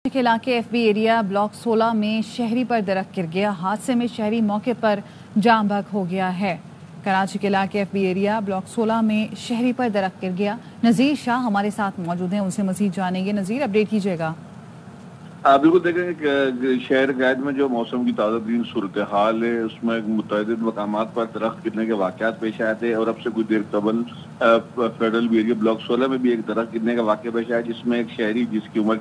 के इलाके FB area block 16 में शहरी पर दरख्त गिर गया। हादसे में शहरी मौके पर जाम बहक हो गया है। कराची के इलाके एफबी एरिया ब्लॉक 16 में शहरी पर दरख्त गिर गया। नज़ीर शाह हमारे साथ मौजूद हैं, उनसे मजीद जानेंगे। नज़ीर, अपडेट कीजिएगा। बिल्कुल देखें कि शहर कैद में जो मौसम की ताज़ा तरीन सूरत हाल है उसमें मुतअद्दिद मकामात पर दरख्त गिरने के वाक़यात पेश आए थे और अब से कुछ देर कबल फेडरल एरिया ब्लॉक 16 में भी एक दरख्त गिरने का वाक़या पेश आया, जिसमें एक शहरी जिसकी उम्र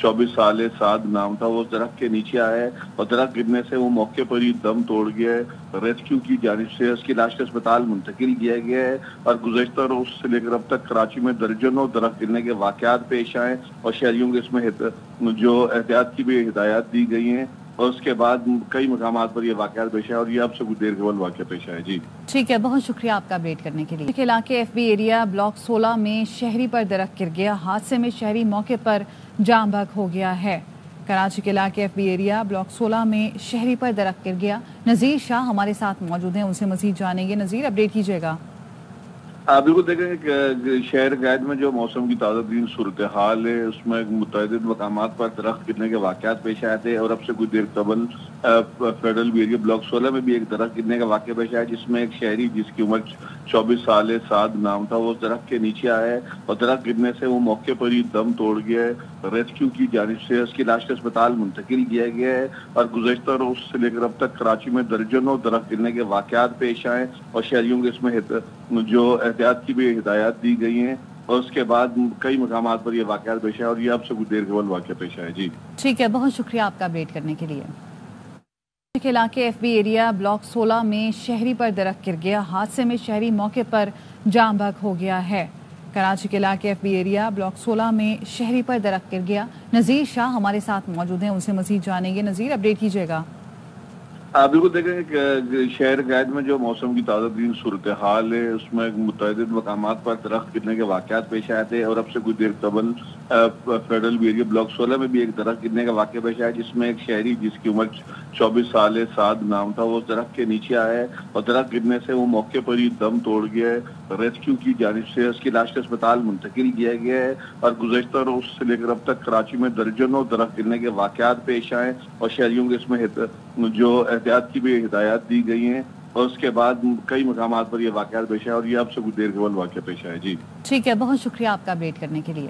24 साल है, साद नाम था, वो दरख्त के नीचे आया है और दरख्त गिरने से वो मौके पर ही दम तोड़ गया है। रेस्क्यू की जानिब से उसकी लाश को अस्पताल मुंतकिल किया गया है और गुज़श्ता रोज़ से लेकर अब तक कराची में दर्जनों दरख्त गिरने के वाक़यात पेश आए और शहरियों को इसमें जो एहतियात की भी हिदायत दी गई हैं और उसके बाद कई मकामात पर ये वाक़यात पेश आए और ये अब से कुछ देर के बाद वाक़या पेश आया। जी ठीक है, बहुत शुक्रिया आपका अपडेट करने के लिए। इलाके एफबी एरिया ब्लॉक 16 में शहरी पर दरख्त गिर गया। हादसे में शहरी मौके पर जाम बहक हो गया है। कराची के इलाके एफबी एरिया ब्लॉक 16 में शहरी पर दरख्त गिर गया। नज़ीर शाह हमारे साथ मौजूद हैं, उनसे मजीद जानेंगे। नज़ीर, अपडेट कीजिएगा। बिल्कुल देखें कि शहर कैद में जो मौसम की ताज़ा तरीन सूरत हाल है उसमें मुतअद्दिद मकामात पर दरख्त गिरने के वाक़यात पेश आए थे और अब से कुछ देर कबल फेडरल एरिया ब्लॉक 16 में भी एक दरख्त गिरने का वाक़या पेश आया, जिसमें एक शहरी जिसकी उम्र 24 साल है, साद नाम था, वो दरख्त के नीचे आया है और दरख्त गिरने से वो मौके पर ही दम तोड़ गया है। रेस्क्यू की जानिब से उसकी लाश को अस्पताल मुंतकिल किया गया है और गुज़श्ता रोज़ से लेकर अब तक कराची में दर्जनों दरख्त गिरने के वाक़यात पेश आए और शहरियों को इसमें जो एहतियात की भी हिदायत दी गई हैं और उसके बाद कई मकामात पर ये वाक़यात पेश आए और ये अब से कुछ देर के बाद वाक़या पेश आया। जी ठीक है, बहुत शुक्रिया आपका अपडेट करने के लिए। के इलाके एफबी एरिया ब्लॉक 16 में शहरी पर दरख्त गिर गया। हादसे में शहरी मौके पर जाम बहक हो गया है। कराची के इलाके एफबी एरिया ब्लॉक 16 में शहरी पर दरख्त गिर गया। नज़ीर शाह हमारे साथ मौजूद हैं, उनसे मजीद जानेंगे। नज़ीर, अपडेट कीजिएगा। बिल्कुल देखें कि शहर कैद में जो मौसम की ताज़ा तरीन सूरत हाल है उसमें मुतअद्दिद मकामात पर दरख्त गिरने के वाक़यात पेश आए थे और अब से कुछ देर कबल फेडरल एरिया ब्लॉक 16 में भी एक दरख्त गिरने का वाक़या पेश आया, जिसमें एक शहरी जिसकी उम्र 24 साल है, साद नाम था, वो दरख्त के नीचे आया है और दरख्त गिरने से वो मौके पर ही दम तोड़ गया है। रेस्क्यू की जानिब से उसकी लाश को अस्पताल मुंतकिल किया गया है और गुज़श्ता रोज़ से लेकर अब तक कराची में दर्जनों दरख्त गिरने के वाक़यात पेश आए और शहरियों को इसमें जो एहतियात की भी हिदायत दी गई हैं और उसके बाद कई मकामात पर ये वाक़यात पेश आए और ये अब से कुछ देर के बाद वाक़या पेश आया। जी ठीक है, बहुत शुक्रिया आपका अपडेट करने के लिए।